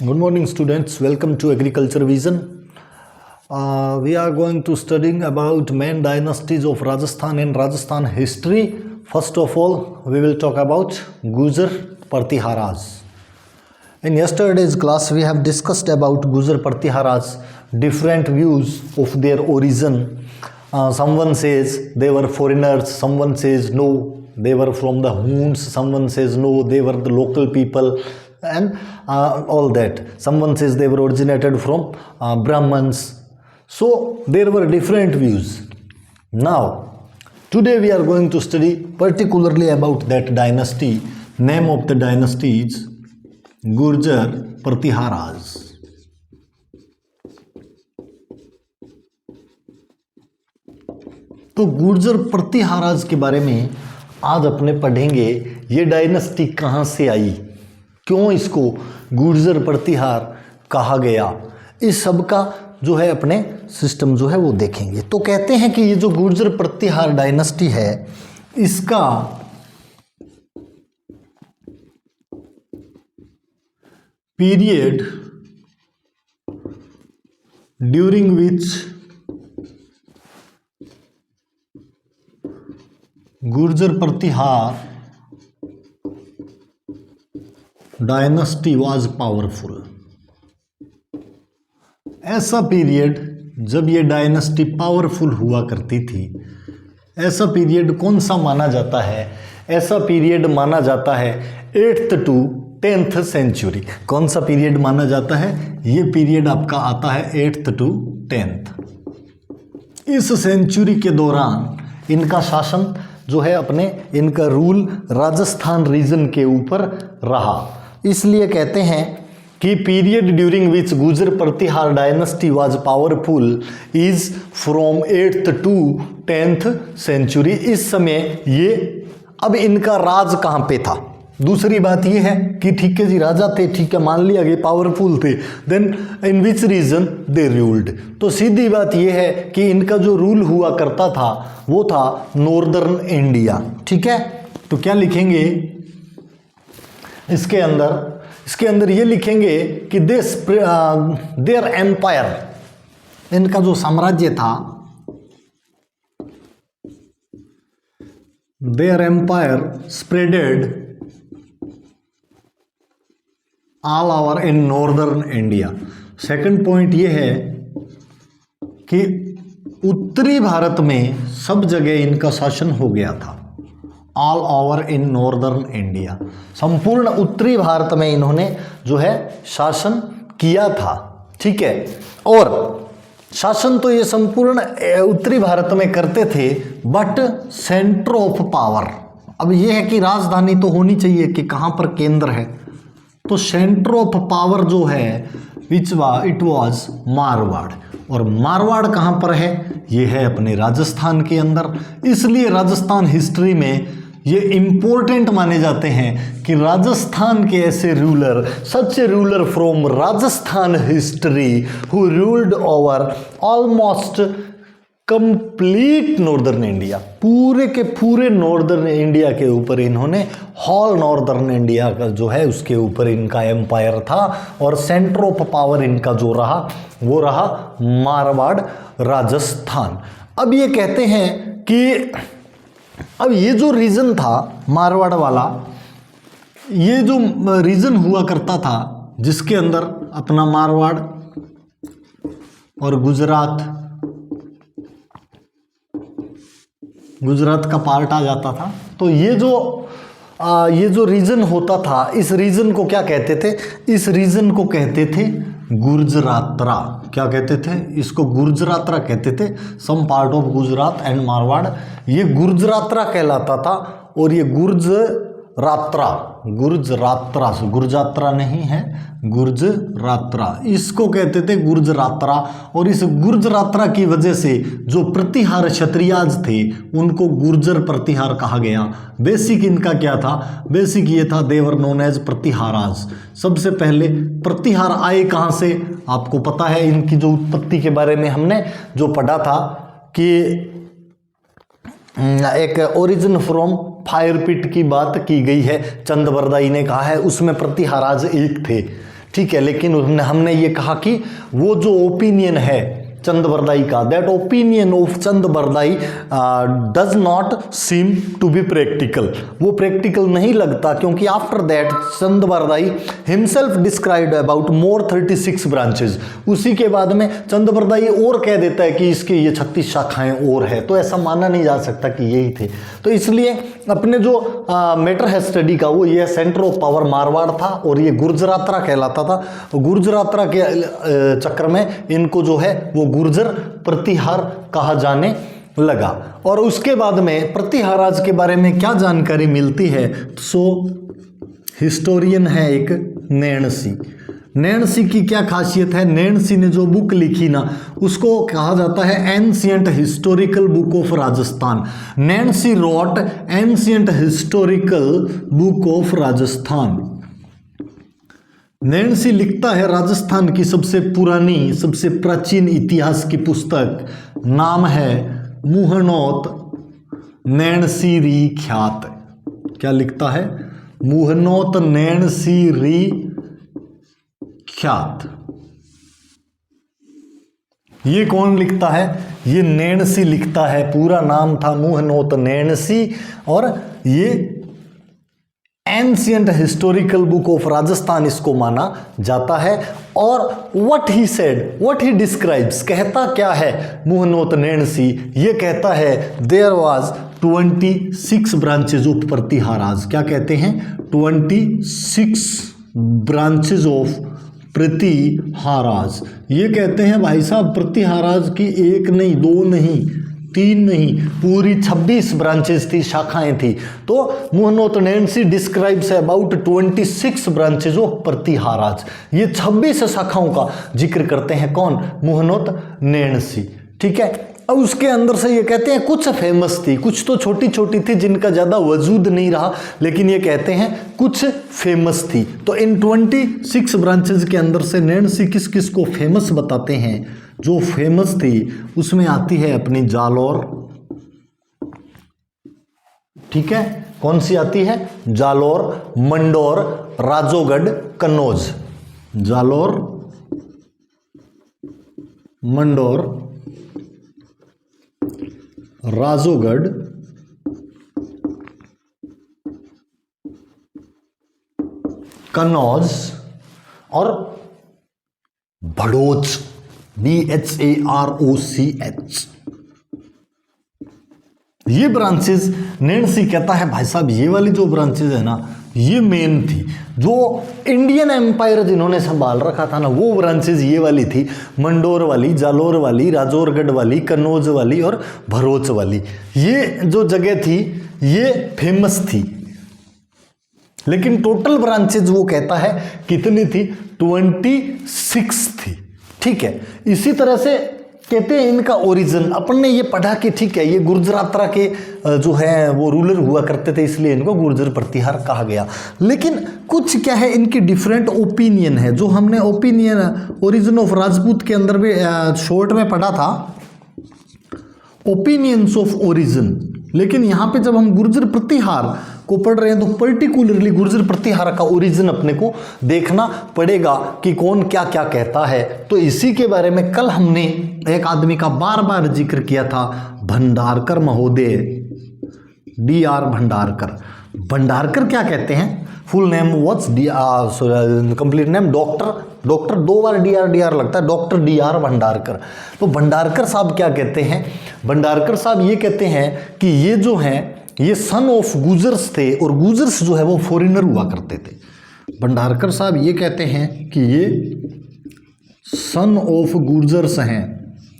Good morning, students. Welcome to Agriculture Vision. We are going to studying about main dynasties of Rajasthan and Rajasthan history. First of all, we will talk about Gujar Pratiharas. In yesterday's class, we have discussed about Gujar Pratiharas, different views of their origin. Someone says they were foreigners, someone says no, they were from the Huns, someone says no, they were the local people, and all that. Someone says they were originated from Brahmins. So there were different views. Now, today we are going to study particularly about that dynasty. Name of the dynasty is Gurjar Pratiharas. तो गुर्जर प्रतिहाराज के बारे में आज अपने पढ़ेंगे। ये dynasty कहाँ से आई, क्यों इसको गुर्जर प्रतिहार कहा गया, इस सब का जो है अपने सिस्टम जो है वो देखेंगे। तो कहते हैं कि ये जो गुर्जर प्रतिहार डायनेस्टी है, इसका period during which Gurjara Pratihara dynasty was powerful. ऐसा पीरियड जब ये डायनेस्टी पावरफुल हुआ करती थी, ऐसा पीरियड कौन सा माना जाता है? ऐसा पीरियड माना जाता है 8th to 10th सेंचुरी। कौन सा पीरियड माना जाता है? ये पीरियड आपका आता है 8th to 10th। इस सेंचुरी के दौरान इनका शासन जो है अपने इनका रूल राजस्थान रीजन के ऊपर रहा। इसलिए कहते हैं कि period during which Gurjara Pratihara dynasty was powerful is from 8th to 10th century. इस समय ये अब इनका राज कहाँ पे था? दूसरी बात ये है कि ठीक है जी, राजा थे, ठीक है, मान लिया कि पावरफुल थे, then in which region they ruled. तो सीधी बात ये है कि इनका जो रूल हुआ करता था वो था नॉर्दर्न इंडिया। ठीक है, तो क्या लिखेंगे इसके अंदर ये लिखेंगे कि देयर एम्पायर, इनका जो साम्राज्य था, their empire spreaded all over in northern India. Second point ये है कि उत्तरी भारत में सब जगह इनका शासन हो गया था। All over in northern India, संपूर्ण उत्तरी भारत में इन्होंने जो है शासन किया था। ठीक है, और शासन तो ये संपूर्ण उत्तरी भारत में करते थे, बट सेंटर ऑफ पावर, अब ये है कि राजधानी तो होनी चाहिए कि कहाँ पर केंद्र है, तो सेंटर ऑफ पावर जो है इट वाज मारवाड़। और मारवाड़ कहाँ पर है? ये है अपने राजस्थान के अंदर। इसलिए राजस्थान हिस्ट्री में ये इम्पोर्टेंट माने जाते हैं कि राजस्थान के ऐसे ruler, such A ruler from Rajasthan history who ruled over almost complete northern India, पूरे के पूरे नॉर्दर्न इंडिया के ऊपर इन्होंने, हॉल नॉर्दर्न इंडिया का जो है उसके ऊपर इनका एम्पायर था। और सेंटर ऑफ पावर इनका जो रहा वो रहा मारवाड़, राजस्थान। अब ये कहते हैं कि अब ये जो रीजन था मारवाड़ वाला, ये जो रीजन हुआ करता था जिसके अंदर अपना मारवाड़ और गुजरात का पार्ट आ जाता था, तो ये जो रीजन होता था, इस रीजन को क्या कहते थे? इस रीजन को कहते थे गुर्जरात्रा। क्या कहते थे? इसको गुर्जरात्रा कहते थे। Some part of Gujarat and Marwar, ये गुर्जरात्रा कहलाता था। और ये गुर्जरात्रा नहीं है, गुर्जरात्रा, इसको कहते थे गुर्जरात्रा। और इस गुर्जरात्रा की वजह से जो प्रतिहार क्षत्रियाज थे उनको गुर्जर प्रतिहार कहा गया। बेसिक इनका क्या था? बेसिक ये था, देवर नोन एज प्रतिहाराज। सबसे पहले प्रतिहार आए कहाँ से? आपको पता है इनकी जो उत्पत्ति के बारे में हमने जो पढ़ा था कि एक ओरिजिन फ्रॉम फायर पिट की बात की गई है, चंद बरदाई ने कहा है, उसमें प्रतिहाराज एक थे। ठीक है, लेकिन हमने ये कहा कि वो जो ओपिनियन है चंद-बरदाई का, that opinion of Chand Bardai does not seem to be practical, वो प्रैक्टिकल नहीं लगता, क्योंकि after that Chand Bardai himself described about more 36 branches, उसी के बाद में चंद-बरदाई और कह देता है कि इसके ये 36 शाखाएं और है, तो ऐसा माना नहीं जा सकता कि यही थे। तो इसलिए अपने जो मैटर है स्टडी का वो ये सेंटर ऑफ पावर मारवाड़ था और ये गुर्जरात्रा कहलाता था। गुर्जरात्रा के चक्कर में इनको जो है वो गुर्जर प्रतिहार कहा जाने लगा। और उसके बाद में प्रतिहाराज के बारे में क्या जानकारी मिलती है, सो हिस्टोरियन है एक नैणसी। नैणसी की क्या खासियत है, नैणसी ने जो बुक लिखी ना उसको कहा जाता है ancient historical book of Rajasthan. Nainsi wrote ancient historical book of Rajasthan. Nainsi लिखता है राजस्थान की सबसे पुरानी सबसे प्राचीन इतिहास की पुस्तक, नाम है मुहनोत नैणसी री ख्यात। क्या लिखता है, मुहनोत नैणसी री ख्यात। ये कौन लिखता है, ये नैणसी लिखता है, पूरा नाम था मुहनोत नैणसी, और ये ancient historical book of Rajasthan इसको माना जाता है। और what he said, what he describes, कहता क्या है मुहनोत नैणसी, ये कहता है देयर वाज 26 ब्रांचेज ऑफ प्रतिहाराज। क्या कहते हैं, 26 ब्रांचेज ऑफ प्रतिहाराज। ये कहते हैं भाई साहब प्रतिहाराज की एक नहीं, दो नहीं, तीन नहीं, पूरी 26 ब्रांचेस थी, शाखाएं थी। तो Muhnot Nainsi describes about 26 branches of Pratiharas. ये 26 शाखाओं का जिक्र करते हैं कौन, मुहनोत नैणसी। ठीक है, अब उसके अंदर से ये कहते हैं कुछ फेमस थी, कुछ तो छोटी छोटी थी जिनका ज़्यादा वजूद नहीं रहा, लेकिन ये कहते हैं कुछ फेमस थी। तो इन 26 ब्रांचेज के अंदर से नैणसी किस किस को फेमस बताते हैं, जो फेमस थी उसमें आती है अपनी जालोर। ठीक है, कौन सी आती है, जालोर, मंडोर, राजोगढ़, कन्नौज। जालोर, मंडोर, राजोगढ़, कन्नौज और भड़ोच, BHAROCH। ये ब्रांचेस नैणसी कहता है भाई साहब ये वाली जो ब्रांचेस है ना ये मेन थी, जो इंडियन एम्पायर जिन्होंने संभाल रखा था ना वो ब्रांचेस ये वाली थी, मंडोर वाली, जालोर वाली, राजौरगढ़ वाली, कन्नौज वाली और भरोच वाली। ये जो जगह थी ये फेमस थी, लेकिन टोटल ब्रांचेज वो कहता है कितनी थी, 26 थी। ठीक है, इसी तरह से कहते हैं इनका ओरिजिन, अपन ने ये पढ़ा कि ठीक है ये गुर्जरात्रा के जो है वो रूलर हुआ करते थे, इसलिए इनको गुर्जर प्रतिहार कहा गया। लेकिन कुछ क्या है इनकी डिफरेंट ओपिनियन है, जो हमने ओपिनियन ओरिजिन ऑफ राजपूत के अंदर भी शॉर्ट में पढ़ा था, ओपिनियंस ऑफ ओरिजिन। लेकिन यहाँ पे जब हम गुर्जर प्रतिहार को पढ़ रहे हैं तो पर्टिकुलरली गुर्जर प्रतिहार का ओरिजिन अपने को देखना पड़ेगा कि कौन क्या क्या कहता है। तो इसी के बारे में कल हमने एक आदमी का बार बार जिक्र किया था, भंडारकर महोदय, DR भंडारकर। भंडारकर क्या कहते हैं, full name what's complete name, doctor 2 बार DR लगता है, डॉक्टर DR भंडारकर। तो भंडारकर साहब क्या कहते हैं, भंडारकर साहब ये कहते हैं कि ये जो हैं ये सन ऑफ गुजर्स थे, और गुजर्स जो है वो फॉरेनर हुआ करते थे। भंडारकर साहब ये कहते हैं कि ये सन ऑफ गुजर्स हैं,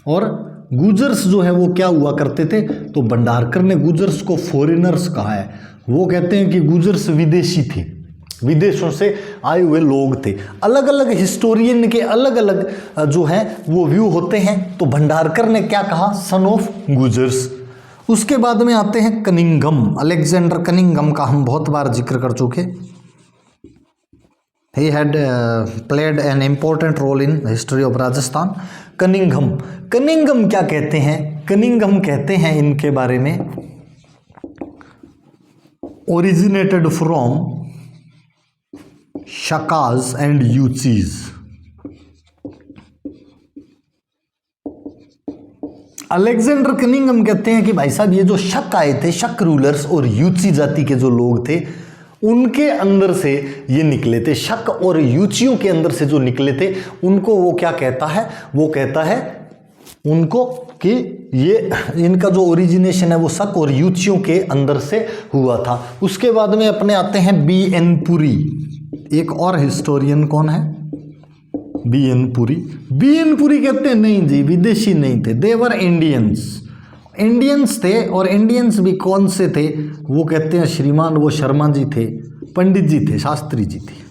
और गुजर्स जो है वो क्या हुआ करते थे, तो भंडारकर ने गुजर्स को फॉरेनर्स कहा है। वो कहते हैं कि गुजर्स विदेशी थे, विदेशों से आए हुए लोग थे। अलग अलग हिस्टोरियन के अलग अलग जो है वो व्यू होते हैं। तो भंडारकर ने क्या कहा, सन ऑफ गुजर्स। उसके बाद में आते हैं कनिंघम, अलेक्जेंडर कनिंघम का हम बहुत बार जिक्र कर चुके। He had played an important role in history of Rajasthan. Cunningham, Cunningham क्या कहते हैं, कनिंघम कहते हैं इनके बारे में, originated from Shakas and Yuechis. Alexander Cunningham कहते हैं कि भाई साहब ये जो शक आए थे, शक रूलर्स और यूची जाति के जो लोग थे उनके अंदर से ये निकले थे। शक और यूचियों के अंदर से जो निकले थे उनको वो क्या कहता है, वो कहता है उनको कि ये इनका जो ओरिजिनेशन है वो शक और यूचियों के अंदर से हुआ था। उसके बाद में अपने आते हैं बी.एन. पुरी। एक और हिस्टोरियन कौन है? बी.एन. पुरी। बी.एन. पुरी कहते हैं नहीं जी, विदेशी नहीं थे, देवर इंडियंस थे। और इंडियंस भी कौन से थे? वो कहते हैं श्रीमान वो शर्मा जी थे, पंडित जी थे, शास्त्री जी थे।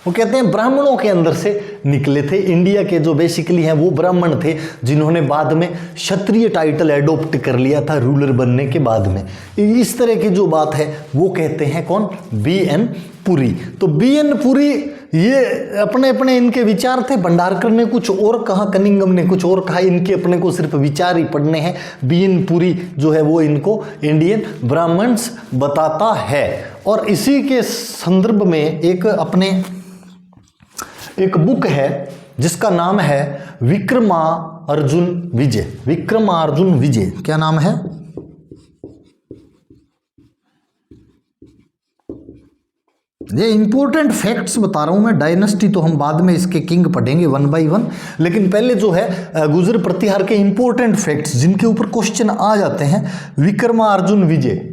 वो कहते हैं ब्राह्मणों के अंदर से निकले थे। इंडिया के जो बेसिकली हैं वो ब्राह्मण थे जिन्होंने बाद में क्षत्रिय टाइटल एडॉप्ट कर लिया था रूलर बनने के बाद में। इस तरह की जो बात है वो कहते हैं कौन? बी.एन. पुरी। तो बी.एन. पुरी ये अपने अपने इनके विचार थे। भंडारकर ने कुछ और कहा, कनिंघम ने कुछ और कहा, इनके अपने को सिर्फ विचार ही पढ़ने हैं। बी.एन. पुरी जो है वो इनको इंडियन ब्राह्मण्स बताता है। और इसी के संदर्भ में एक बुक है जिसका नाम है विक्रमार्जुन विजय। विक्रमार्जुन विजय क्या नाम है? ये इंपॉर्टेंट फैक्ट्स बता रहा हूं मैं। डायनेस्टी तो हम बाद में इसके किंग पढ़ेंगे 1 बाय 1, लेकिन पहले जो है गुजर प्रतिहार के इंपॉर्टेंट फैक्ट्स जिनके ऊपर क्वेश्चन आ जाते हैं। विक्रमार्जुन विजय,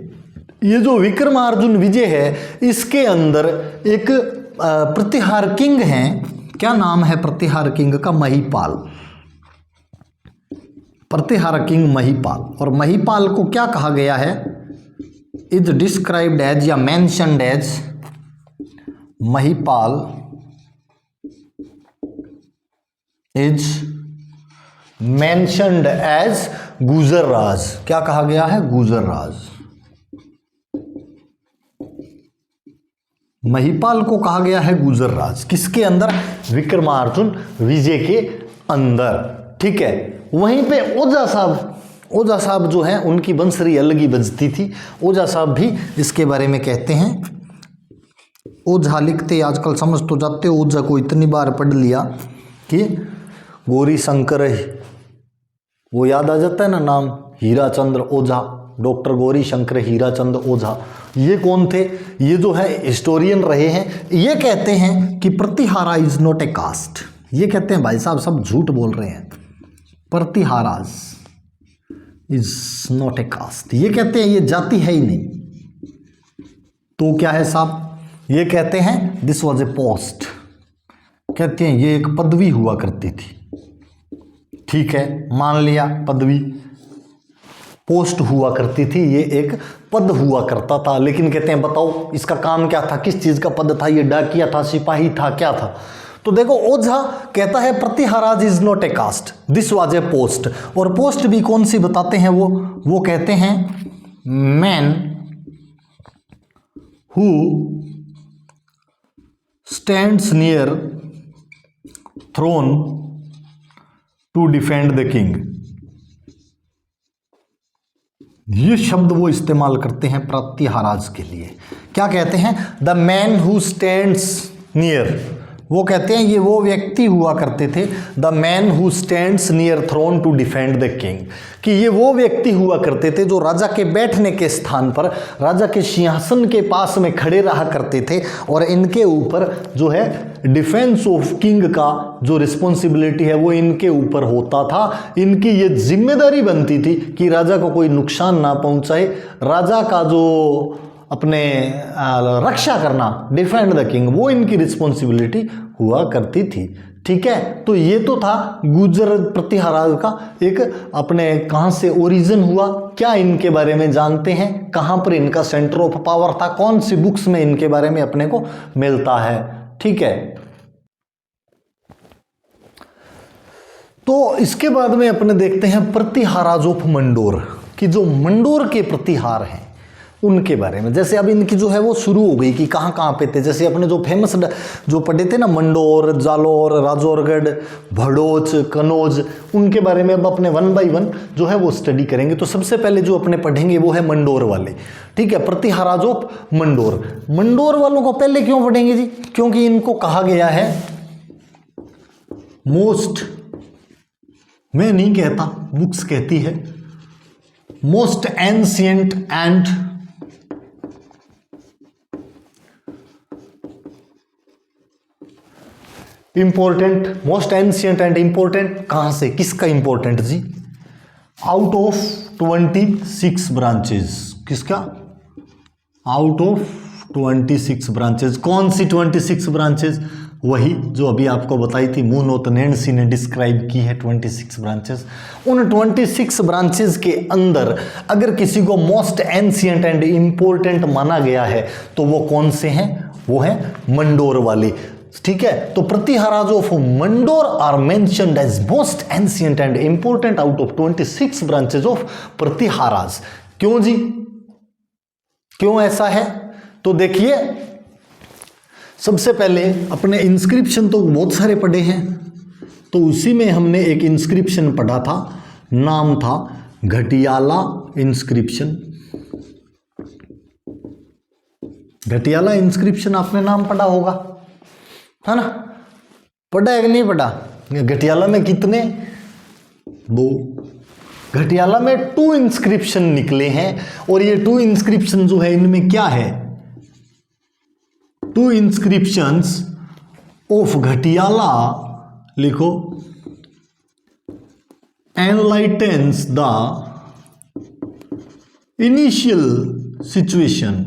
ये जो विक्रमार्जुन विजय है इसके अंदर एक प्रतिहार किंग हैं। क्या नाम है प्रतिहार किंग का? महिपाल। प्रतिहार किंग महिपाल। और महिपाल को क्या कहा गया है? इज डिस्क्राइब्ड एज या mentioned as, Mahipal is mentioned as Gujar Raj. क्या कहा गया है? गुजर राज। महिपाल को कहा गया है गुजर राज। किसके अंदर? विक्रमार्जुन विजय के अंदर। ठीक है। वहीं पे ओझा साहब जो है उनकी बंसरी अलग ही बजती थी। ओझा साहब भी इसके बारे में कहते हैं। ओझा लिखते आजकल समझ तो जाते हो, ओझा को इतनी बार पढ़ लिया कि गौरी शंकर, वो याद आ जाता है ना नाम, हीराचंद्र ओझा, डॉक्टर गौरी शंकर हीराचंद्र ओझा। ये कौन थे? ये जो है हिस्टोरियन रहे हैं। ये कहते हैं कि Pratihara is not a caste. ये कहते हैं भाई साहब सब झूठ बोल रहे हैं, प्रतिहाराज इज नॉट ए कास्ट। ये कहते हैं ये जाति है ही नहीं। तो क्या है साहब? ये कहते हैं दिस वॉज ए पोस्ट। कहते हैं ये एक पदवी हुआ करती थी। ठीक है, मान लिया पदवी, पोस्ट हुआ करती थी, ये एक पद हुआ करता था। लेकिन कहते हैं बताओ इसका काम क्या था, किस चीज का पद था? ये डाकिया था, सिपाही था, क्या था? तो देखो ओझा कहता है Pratiharas is not a caste, this was a post. और पोस्ट भी कौन सी बताते हैं वो कहते हैं man who stands near throne to defend the king. ये शब्द वो इस्तेमाल करते हैं प्रतिहाराज के लिए। क्या कहते हैं? The man who stands near. वो कहते हैं ये वो व्यक्ति हुआ करते थे, the man who stands near throne to defend the king, कि ये वो व्यक्ति हुआ करते थे जो राजा के बैठने के स्थान पर, राजा के सिंहासन के पास में खड़े रहा करते थे। और इनके ऊपर जो है डिफेंस ऑफ किंग का जो रिस्पॉन्सिबिलिटी है वो इनके ऊपर होता था। इनकी ये जिम्मेदारी बनती थी कि राजा को कोई नुकसान ना पहुंचाए, राजा का जो अपने रक्षा करना, डिफेंड द किंग, वो इनकी रिस्पॉन्सिबिलिटी हुआ करती थी। ठीक है, तो ये तो था गुजर प्रतिहाराज का एक अपने कहाँ से ओरिजिन हुआ, क्या इनके बारे में जानते हैं, कहाँ पर इनका सेंटर ऑफ पावर था, कौन सी बुक्स में इनके बारे में अपने को मिलता है। ठीक है, तो इसके बाद में अपने देखते हैं प्रतिहाराज ऑफ मंडोर, कि जो मंडोर के प्रतिहार हैं उनके बारे में। जैसे अब इनकी जो है वो शुरू हो गई कि कहाँ कहाँ पे थे। जैसे अपने जो फेमस जो पढ़े थे ना, मंडोर, जालोर, राजौरगढ़, भड़ोच, कनौज, उनके बारे में अब अपने 1 बाय 1 जो है वो स्टडी करेंगे। तो सबसे पहले जो अपने पढ़ेंगे वो है मंडोर वाले, ठीक है, प्रतिहाराज ऑफ मंडोर। मंडोर वालों को पहले क्यों पढ़ेंगे जी? क्योंकि इनको कहा गया है मोस्ट, मैं नहीं कहता, बुक्स कहती है, most ancient and important. Most ancient and important कहां से, किसका इंपॉर्टेंट जी? Out of 26 branches. किसका? Out of 26 branches. कौन सी 26 ब्रांचेस? वही जो अभी आपको बताई थी, मुनोत नैंसी ने डिस्क्राइब की है 26 ब्रांचेस। उन 26 ब्रांचेस के अंदर अगर किसी को मोस्ट एंशिएंट एंड इंपॉर्टेंट माना गया है तो वो कौन से हैं? वो है मंडोर वाले, ठीक है। तो Pratiharas of Mandore are mentioned as most ancient and important out of 26 branches of Pratiharas. क्यों जी, क्यों ऐसा है? तो देखिए, सबसे पहले अपने इंस्क्रिप्शन तो बहुत सारे पढ़े हैं, तो उसी में हमने एक इंस्क्रिप्शन पढ़ा था, नाम था घटियाला इंस्क्रिप्शन। घटियाला इंस्क्रिप्शन आपने नाम पढ़ा होगा, है ना? पढ़ा है कि नहीं पढ़ा? घटियाला में कितने? 2। घटियाला में 2 इंस्क्रिप्शन निकले हैं, और ये 2 इंस्क्रिप्शन जो है इनमें क्या है? 2 इंस्क्रिप्शंस ऑफ घटियाला, लिखो, enlightens the initial situation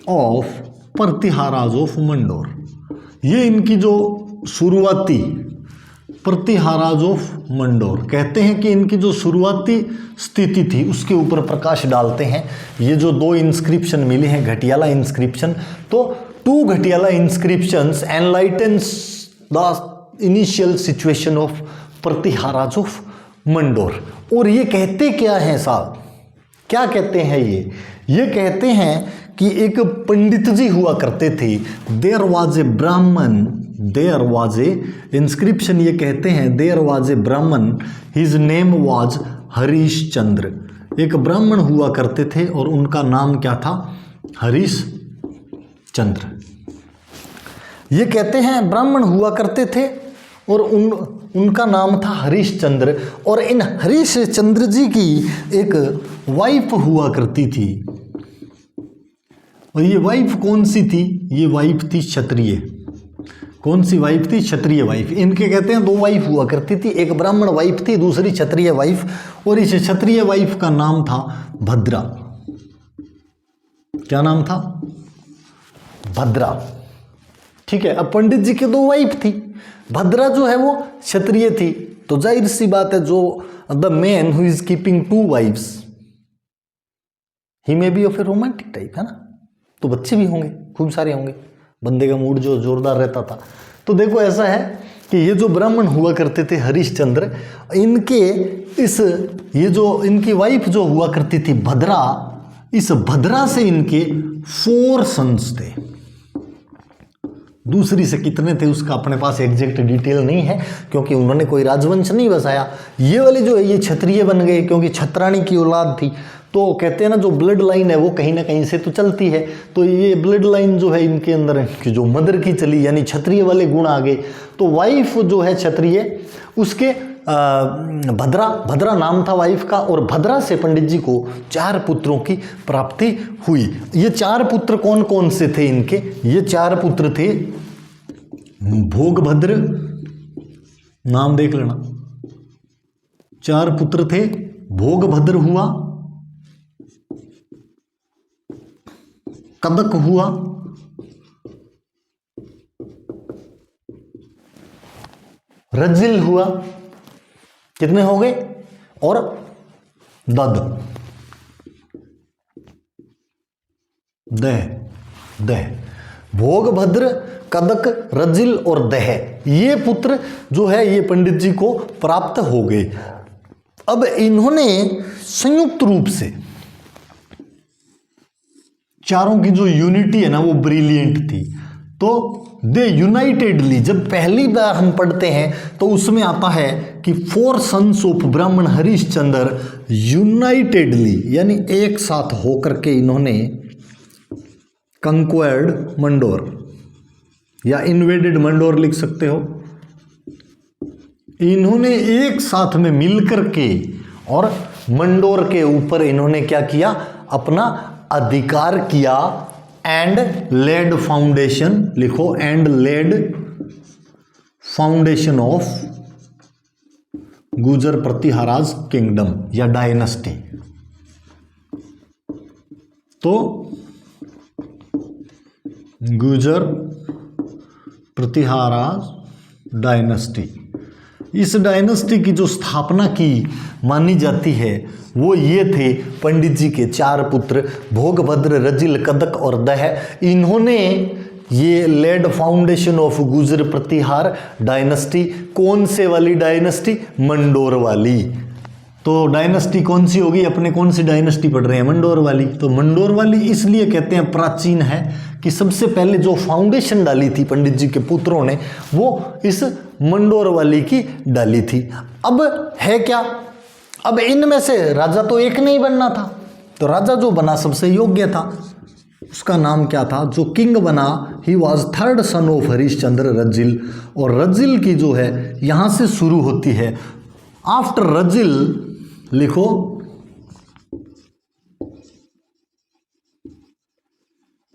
of Pratiharas of Mandore. ये इनकी जो शुरुआती प्रतिहाराज ऑफ मंडोर, कहते हैं कि इनकी जो शुरुआती स्थिति थी उसके ऊपर प्रकाश डालते हैं ये जो 2 इंस्क्रिप्शन मिले हैं घटियाला इंस्क्रिप्शन। तो 2 Ghatiyala inscriptions enlightens the initial situation of Pratiharas of Mandore. और ये कहते क्या हैं साहब? क्या कहते हैं ये कहते हैं कि एक पंडित जी हुआ करते थे। देयर वाज ए ब्राह्मण, देयर वाज ए इंस्क्रिप्शन, ये कहते हैं देयर वाज ए ब्राह्मण, his name was Harish Chandra. एक ब्राह्मण हुआ करते थे और उनका नाम क्या था? हरीश चंद्र। ये कहते हैं ब्राह्मण हुआ करते थे और उनका नाम था हरीश चंद्र, और इन हरीश चंद्र जी की एक वाइफ हुआ करती थी। और ये वाइफ कौन सी थी? ये वाइफ थी क्षत्रिय। कौन सी वाइफ थी? क्षत्रिय वाइफ। इनके कहते हैं 2 वाइफ हुआ करती थी, एक ब्राह्मण वाइफ थी, दूसरी क्षत्रिय वाइफ। और इस क्षत्रिय वाइफ का नाम था भद्रा। क्या नाम था? भद्रा, ठीक है। अब पंडित जी की 2 वाइफ थी, भद्रा जो है वो क्षत्रिय थी, तो जाहिर सी बात है जो the man who is keeping 2 wives, he may be of a romantic type, है ना? तो बच्चे भी होंगे, खूब सारे होंगे, बंदे का मूड जो जोरदार रहता था। तो देखो ऐसा है कि ये जो ब्राह्मण हुआ करते थे हरिश्चंद्र, इनके ये जो इनकी वाइफ जो हुआ करती थी भद्रा, इस भद्रा से इनके 4 सन्स थे। दूसरी से कितने थे उसका अपने पास एग्जैक्ट डिटेल नहीं है, क्योंकि उन्होंने कोई राजवंश नहीं बसाया। ये वाले जो है ये क्षत्रिय बन गए क्योंकि छत्राणी की औलाद थी। तो कहते हैं ना जो ब्लड लाइन है वो कहीं ना कहीं से तो चलती है, तो ये ब्लड लाइन जो है इनके अंदर की जो मदर की चली, यानी क्षत्रिय वाले गुण आ गए। तो वाइफ जो है क्षत्रिय, उसके भद्रा नाम था वाइफ का, और भद्रा से पंडित जी को 4 पुत्रों की प्राप्ति हुई। ये 4 पुत्र कौन कौन से थे इनके? ये 4 पुत्र थे, भोगभद्र, नाम देख लेना, 4 पुत्र थे। भोगभद्र हुआ, कदक हुआ, रजिल हुआ, कितने हो गए? और दद, दह। भोगभद्र, कदक, रजिल और दह, ये पुत्र जो है ये पंडित जी को प्राप्त हो गए। अब इन्होंने संयुक्त रूप से चारों की जो यूनिटी है ना वो ब्रिलियंट थी। तो दे यूनाइटेडली, जब पहली बार हम पढ़ते हैं तो उसमें आता है कि 4 सन्स ऑफ ब्राह्मण हरिश्चंद्र यूनाइटेडली, यानी एक साथ होकर के इन्होंने कंक्वायर्ड मंडोर या इन्वेडेड मंडोर लिख सकते हो। इन्होंने एक साथ में मिलकर के और मंडोर के ऊपर इन्होंने क्या किया, अपना अधिकार किया। एंड लेड फाउंडेशन, लिखो, एंड लेड फाउंडेशन ऑफ गुजर प्रतिहाराज किंगडम या डायनेस्टी। तो गुजर प्रतिहाराज डायनेस्टी, इस डायनेस्टी की जो स्थापना की मानी जाती है वो ये थे पंडित जी के 4 पुत्र भोगभद्र, रजिल, कदक और दह। इन्होंने ये लेड फाउंडेशन ऑफ गुजर प्रतिहार डायनेस्टी। कौन से वाली डायनेस्टी? मंडोर वाली। तो डायनेस्टी कौन सी होगी? अपने कौन सी डायनेस्टी पढ़ रहे हैं? मंडोर वाली। तो मंडोर वाली इसलिए कहते हैं प्राचीन है कि सबसे पहले जो फाउंडेशन डाली थी पंडित जी के पुत्रों ने वो इस मंडोर वाली की डाली थी। अब है क्या, अब इनमें से राजा तो एक नहीं बनना था, तो राजा जो बना सबसे योग्य था, उसका नाम क्या था? जो किंग बना he was 3rd son of Harishchandra Rajil. और रजिल की जो है यहां से शुरू होती है। आफ्टर रजिल, लिखो,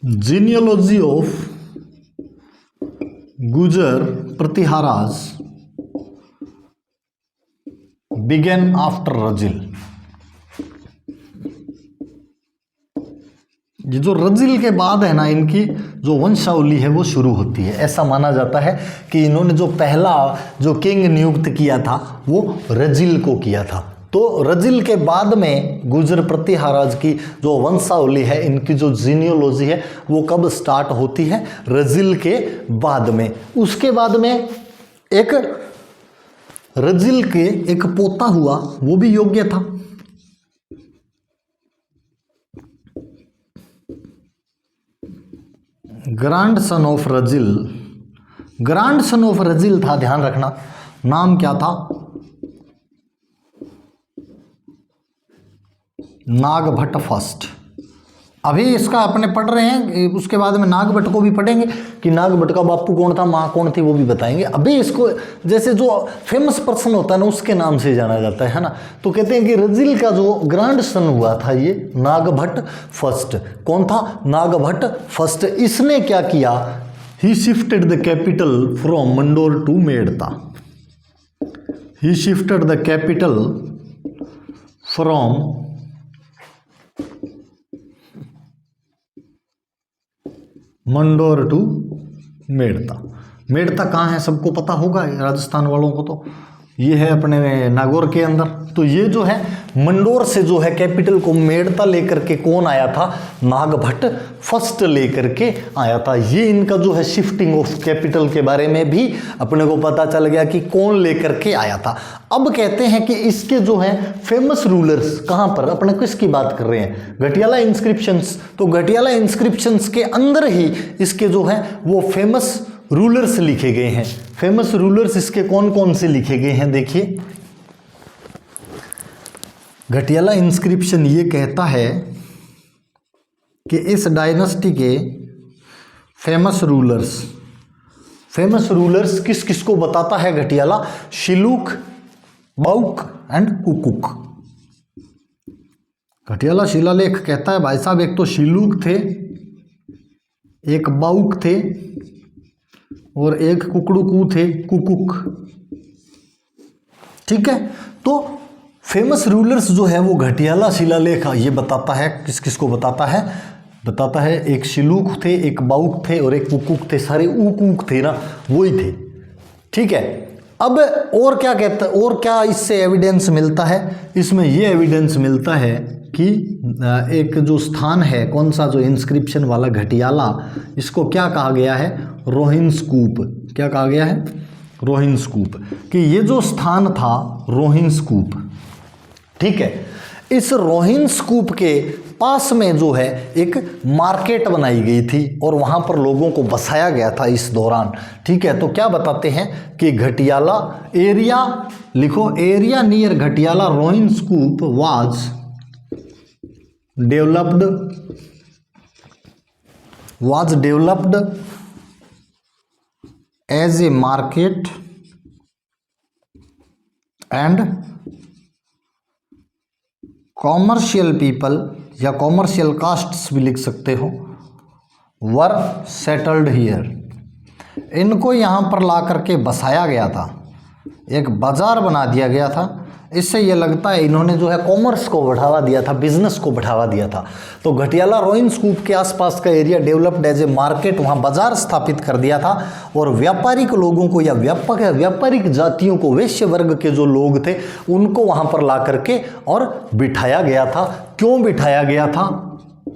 जीनियोलॉजी ऑफ गुजर प्रतिहाराज बिगेन आफ्टर रजिल। ये जो रजिल के बाद है ना, इनकी जो वंशावली है वो शुरू होती है। ऐसा माना जाता है कि इन्होंने जो पहला जो किंग नियुक्त किया था वो रजिल को किया था। तो रजिल के बाद में गुजर प्रतिहाराज की जो वंशावली है, इनकी जो जीनियोलॉजी है वो कब स्टार्ट होती है? रजिल के बाद में। उसके बाद में एक रजिल के एक पोता हुआ, वो भी योग्य था। Grandson of Rajil, grandson of Rajil था, ध्यान रखना। नाम क्या था? नागभट्ट फर्स्ट। अभी इसका अपने पढ़ रहे हैं, उसके बाद में नागभट्ट को भी पढ़ेंगे कि नागभट्ट का बापू कौन था, माँ कौन थी, वो भी बताएंगे। अभी इसको जैसे जो फेमस पर्सन होता है ना उसके नाम से जाना जाता है ना। तो कहते हैं कि रजिल का जो ग्रैंड सन हुआ था ये नागभट्ट फर्स्ट। कौन था? नागभट्ट फर्स्ट। इसने क्या किया? He shifted the capital from Mandore to Merta. He shifted the capital from Mandore to Merta. Merta कहाँ है? सबको पता होगा, राजस्थान वालों को तो ये है अपने नागौर के अंदर। तो ये जो है मंडोर से जो है कैपिटल को मेड़ता लेकर के कौन आया था? नागभट्ट फर्स्ट लेकर के आया था। ये इनका जो है शिफ्टिंग ऑफ कैपिटल के बारे में भी अपने को पता चल गया कि कौन लेकर के आया था। अब कहते हैं कि इसके जो है फेमस रूलर्स कहाँ पर, अपने किसकी बात कर रहे हैं? घटियाला इंस्क्रिप्शंस। तो घटियाला इंस्क्रिप्शंस के अंदर ही इसके जो है वो फेमस रूलर्स लिखे गए हैं। फेमस रूलर्स इसके कौन कौन से लिखे गए हैं देखिए। घटियाला इंस्क्रिप्शन ये कहता है कि इस डायनेस्टी के फेमस रूलर्स किस किस को बताता है घटियाला? शिलूक, बाउक एंड कुकुक। घटियाला शिलालेख कहता है भाई साहब, एक तो शिलूक थे, एक बाउक थे और एक कुकड़ुकू थे, कुकुक। ठीक है, तो फेमस रूलर्स जो है वो घटियाला शिलालेख ये बताता है। किस किस को बताता है? बताता है एक शिलूक थे, एक बाउक थे और एक कुकुक थे। सारे ऊक थे ना, वही थे। ठीक है, अब और क्या कहता, और क्या इससे एविडेंस मिलता है? इसमें ये एविडेंस मिलता है कि एक जो स्थान है, कौन सा, जो इंस्क्रिप्शन वाला घटियाला, इसको क्या कहा गया है? रोहिन्स कूप। क्या कहा गया है? रोहिन्स कूप। कि ये जो स्थान था रोहिन्स कूप, ठीक है, इस रोहिन्स कूप के पास में जो है एक मार्केट बनाई गई थी और वहां पर लोगों को बसाया गया था इस दौरान, ठीक है। तो क्या बताते हैं कि घटियाला एरिया, लिखो, area near Ghatiyala Rohins Kup was developed as a market and commercial people, या कॉमर्शियल कास्ट्स भी लिख सकते हो, वर सेटल्ड हियर। इनको यहाँ पर ला करके बसाया गया था, एक बाजार बना दिया गया था। इससे ये लगता है इन्होंने जो है कॉमर्स को बढ़ावा दिया था, बिजनेस को बढ़ावा दिया था। तो घटियाला रोहिन्स कूप के आसपास का area developed as a market, वहाँ बाजार स्थापित कर दिया था और व्यापारिक लोगों को या व्यापारिक जातियों को, वैश्य वर्ग के जो लोग थे उनको वहाँ पर ला करके और बिठाया गया था। क्यों बिठाया गया था?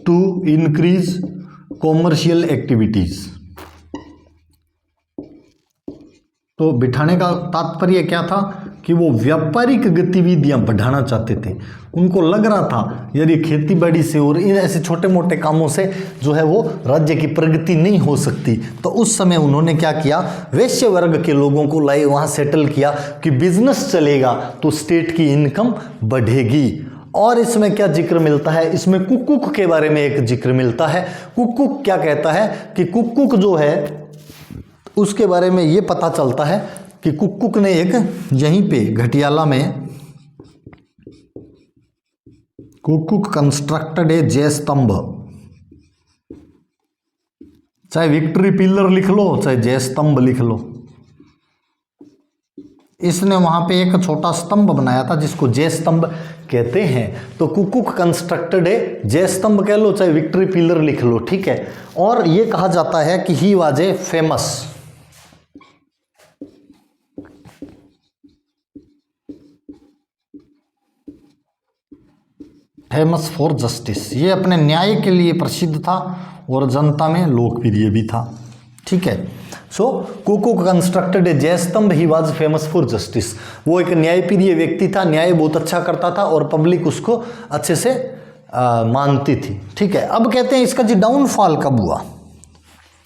To increase commercial activities. तो बिठाने का तात्पर्य क्या था? कि वो व्यापारिक गतिविधियां बढ़ाना चाहते थे। उनको लग रहा था यदि खेती बाड़ी से और इन ऐसे छोटे मोटे कामों से जो है वो राज्य की प्रगति नहीं हो सकती। तो उस समय उन्होंने क्या किया? वैश्य वर्ग के लोगों को लाए, वहाँ सेटल किया कि बिजनेस चलेगा तो स्टेट की इनकम बढ़ेगी। और इसमें क्या जिक्र मिलता है? इसमें कुक्कुक के बारे में एक जिक्र मिलता है। कुक्कुक क्या कहता है कि कुक्कुक जो है उसके बारे में ये पता चलता है कि कुक्कुक ने एक यहीं पे घटियाला में कुक्कुक कंस्ट्रक्टेड ए जय स्तंभ, चाहे विक्ट्री पिलर लिख लो चाहे जय स्तंभ लिख लो, इसने वहां पे एक छोटा स्तंभ बनाया था जिसको जय स्तंभ कहते हैं। तो कुक्कुक कंस्ट्रक्टेड ए जय स्तंभ कह लो चाहे विक्ट्री पिलर लिख लो, ठीक है। और ये कहा जाता है कि he was a famous for justice. ये अपने न्याय के लिए प्रसिद्ध था और जनता में लोकप्रिय भी था, ठीक है। सो कुक्कुक कंस्ट्रक्टेड ए जय स्तंभ, he was famous for justice. वो एक न्यायप्रिय व्यक्ति था, न्याय बहुत अच्छा करता था और पब्लिक उसको अच्छे से मानती थी, ठीक है। अब कहते हैं इसका जी डाउनफॉल कब हुआ?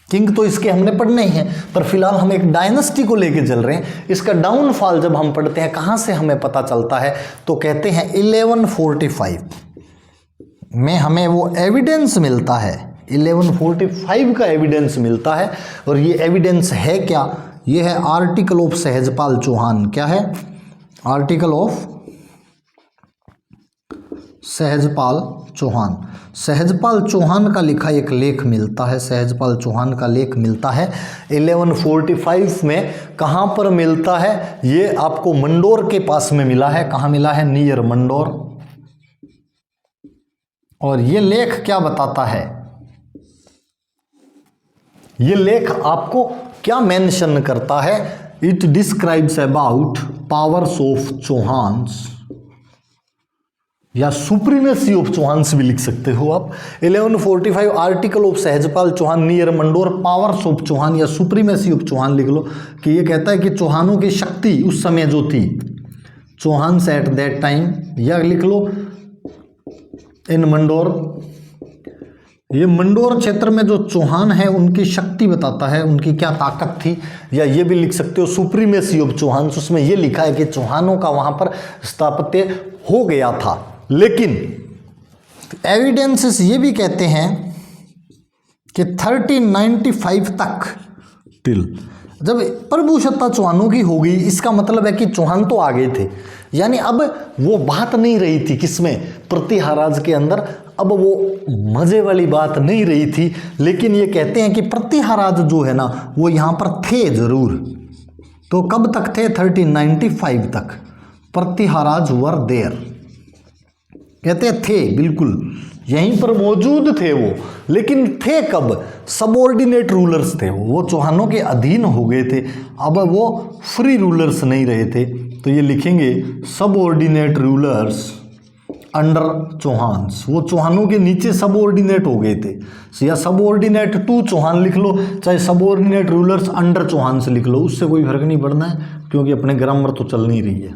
किंग तो इसके हमने पढ़ने ही हैं, पर फिलहाल हम एक डायनेस्टी को लेके चल रहे हैं। इसका डाउनफॉल जब हम पढ़ते हैं कहाँ से हमें पता चलता है? तो कहते हैं 1145 में हमें वो एविडेंस मिलता है, 1145 का एविडेंस मिलता है। और ये एविडेंस है क्या? ये है आर्टिकल ऑफ सहजपाल चौहान। क्या है? Article of Sahajpal Chauhan. सहजपाल चौहान का लिखा एक लेख मिलता है, सहजपाल चौहान का लेख मिलता है 1145 में। कहाँ पर मिलता है? ये आपको मंडोर के पास में मिला है। कहाँ मिला है? नियर मंडोर। और ये लेख क्या बताता है? ये लेख आपको क्या मेंशन करता है? It describes about powers of Chauhans या सुप्रीमेसी ऑफ चौहान्स भी लिख सकते हो आप। 1145 article of Sahajpal Chauhan near Mandore, powers of Chauhan या सुप्रीमेसी ऑफ चौहान लिख लो। कि ये कहता है कि चौहानों की शक्ति उस समय जो थी, चौहान्स एट दैट टाइम, या लिख लो इन मंडोर। ये मंडोर क्षेत्र में जो चौहान है उनकी शक्ति बताता है, उनकी क्या ताकत थी। या ये भी लिख सकते हो सुप्रीमेसी ऑफ चौहान्स। उसमें ये लिखा है कि चौहानों का वहां पर स्थापत्य हो गया था। लेकिन एविडेंसेस ये भी कहते हैं कि 1395 तक टिल जब प्रभुसत्ता चौहानों की हो गई, इसका मतलब है कि चौहान तो आ गए थे। यानी अब वो बात नहीं रही थी किसमें? प्रतिहाराज के अंदर। अब वो मजे वाली बात नहीं रही थी। लेकिन ये कहते हैं कि प्रतिहाराज जो है ना वो यहाँ पर थे जरूर। तो कब तक थे? 1395 तक प्रतिहाराज वर देयर। कहते थे बिल्कुल यहीं पर मौजूद थे वो, लेकिन थे कब? सबऑर्डिनेट रूलर्स थे वो चौहानों के अधीन हो गए थे, अब वो फ्री रूलर्स नहीं रहे थे। तो ये लिखेंगे सबऑर्डिनेट रूलर्स अंडर चौहान्स, वो चौहानों के नीचे सबऑर्डिनेट हो गए थे, या सबऑर्डिनेट टू चौहान लिख लो, चाहे सबऑर्डिनेट रूलर्स अंडर चौहान्स लिख लो, उससे कोई फर्क नहीं पड़ना है, क्योंकि अपने ग्रामर तो चल नहीं रही है।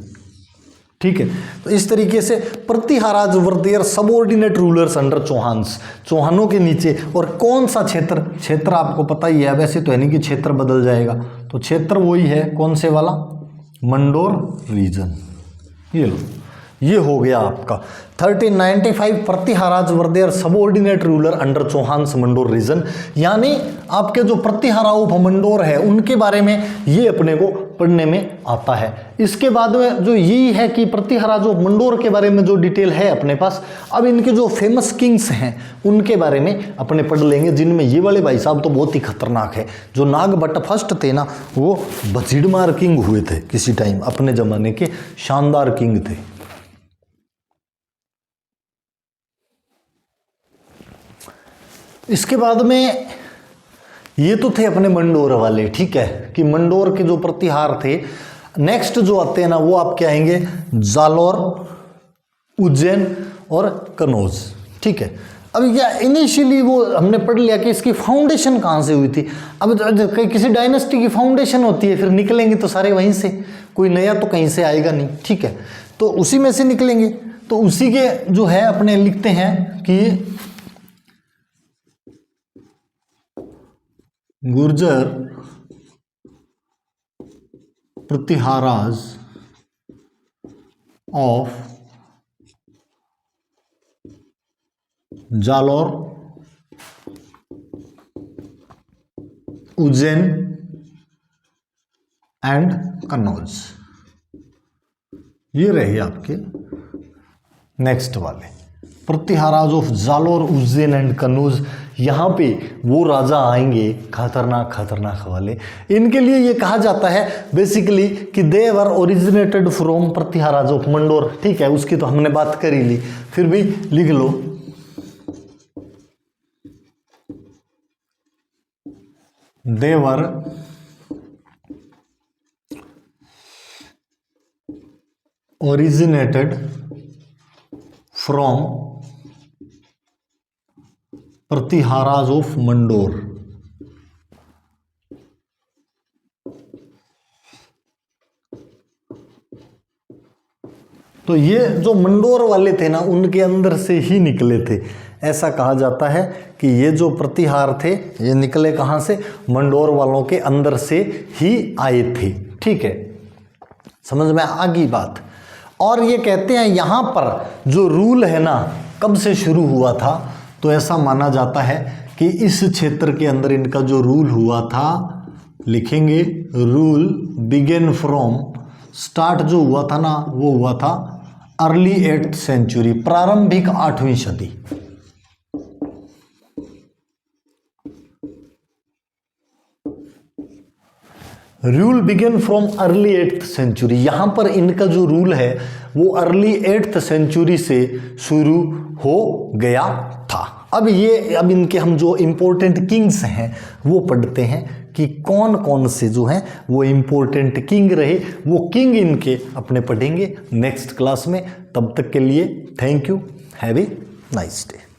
ठीक है, तो इस तरीके से Pratiharas were their subordinate rulers under Chauhans, चौहानों के नीचे। और कौन सा क्षेत्र? क्षेत्र आपको पता ही है, वैसे तो है नहीं कि क्षेत्र बदल जाएगा, तो क्षेत्र वही है, कौन से वाला? मंडोर रीजन। ये लो, ये हो गया आपका 1395 Pratiharas were their subordinate ruler under Chauhans Mandore region. यानी आपके जो प्रतिहारा ऑफ मंडोर है उनके बारे में ये अपने को पढ़ने में आता है। इसके बाद में जो यही है कि प्रतिहारा जो मंडोर के बारे में जो डिटेल है अपने पास, अब इनके जो फेमस किंग्स हैं उनके बारे में अपने पढ़ लेंगे, जिनमें ये वाले भाई साहब तो बहुत ही खतरनाक है। जो नागभट्ट फर्स्ट थे ना, वो भसीड़मार किंग हुए थे किसी टाइम, अपने जमाने के शानदार किंग थे। इसके बाद में ये तो थे अपने मंडोर वाले, ठीक है, कि मंडोर के जो प्रतिहार थे। नेक्स्ट जो आते हैं ना, वो आपके आएंगे जालोर, उज्जैन और कनौज। ठीक है, अब यह इनिशियली वो हमने पढ़ लिया कि इसकी फाउंडेशन कहाँ से हुई थी। अब किसी डायनेस्टी की फाउंडेशन होती है, फिर निकलेंगे तो सारे वहीं से, कोई नया तो कहीं से आएगा नहीं। ठीक है, तो उसी में से निकलेंगे। तो उसी के जो है अपने लिखते हैं कि गुर्जर प्रतिहाराज ऑफ जालोर, उज्जैन एंड कन्नौज, ये रहे आपके नेक्स्ट वाले प्रतिहाराज ऑफ जालोर, उज्जैन एंड कन्नौज। यहाँ पे वो राजा आएंगे खतरनाक खतरनाक वाले। इनके लिए ये कहा जाता है बेसिकली कि दे वर ओरिजिनेटेड फ्रॉम प्रतिहाराज ऑफ मंडोर। ठीक है, उसकी तो हमने बात कर ही ली, फिर भी लिख लो दे वर ओरिजिनेटेड फ्रॉम प्रतिहाराज ऑफ मंडोर। तो ये जो मंडोर वाले थे ना, उनके अंदर से ही निकले थे। ऐसा कहा जाता है कि ये जो प्रतिहार थे ये निकले कहाँ से? मंडोर वालों के अंदर से ही आए थे। ठीक है, समझ में आ गई बात। और ये कहते हैं यहाँ पर जो रूल है ना, कब से शुरू हुआ था? तो ऐसा माना जाता है कि इस क्षेत्र के अंदर इनका जो रूल हुआ था, लिखेंगे रूल बिगेन फ्रॉम, स्टार्ट जो हुआ था ना वो हुआ था अर्ली 8th सेंचुरी, प्रारंभिक 8वीं सदी। Rule begin from early 8th century. यहां पर इनका जो रूल है वो अर्ली 8th सेंचुरी से शुरू हो गया था। अब इनके हम जो इंपॉर्टेंट किंग्स हैं वो पढ़ते हैं कि कौन कौन से जो हैं वो इंपॉर्टेंट किंग रहे। वो किंग इनके अपने पढ़ेंगे नेक्स्ट क्लास में। तब तक के लिए thank you, have a nice day.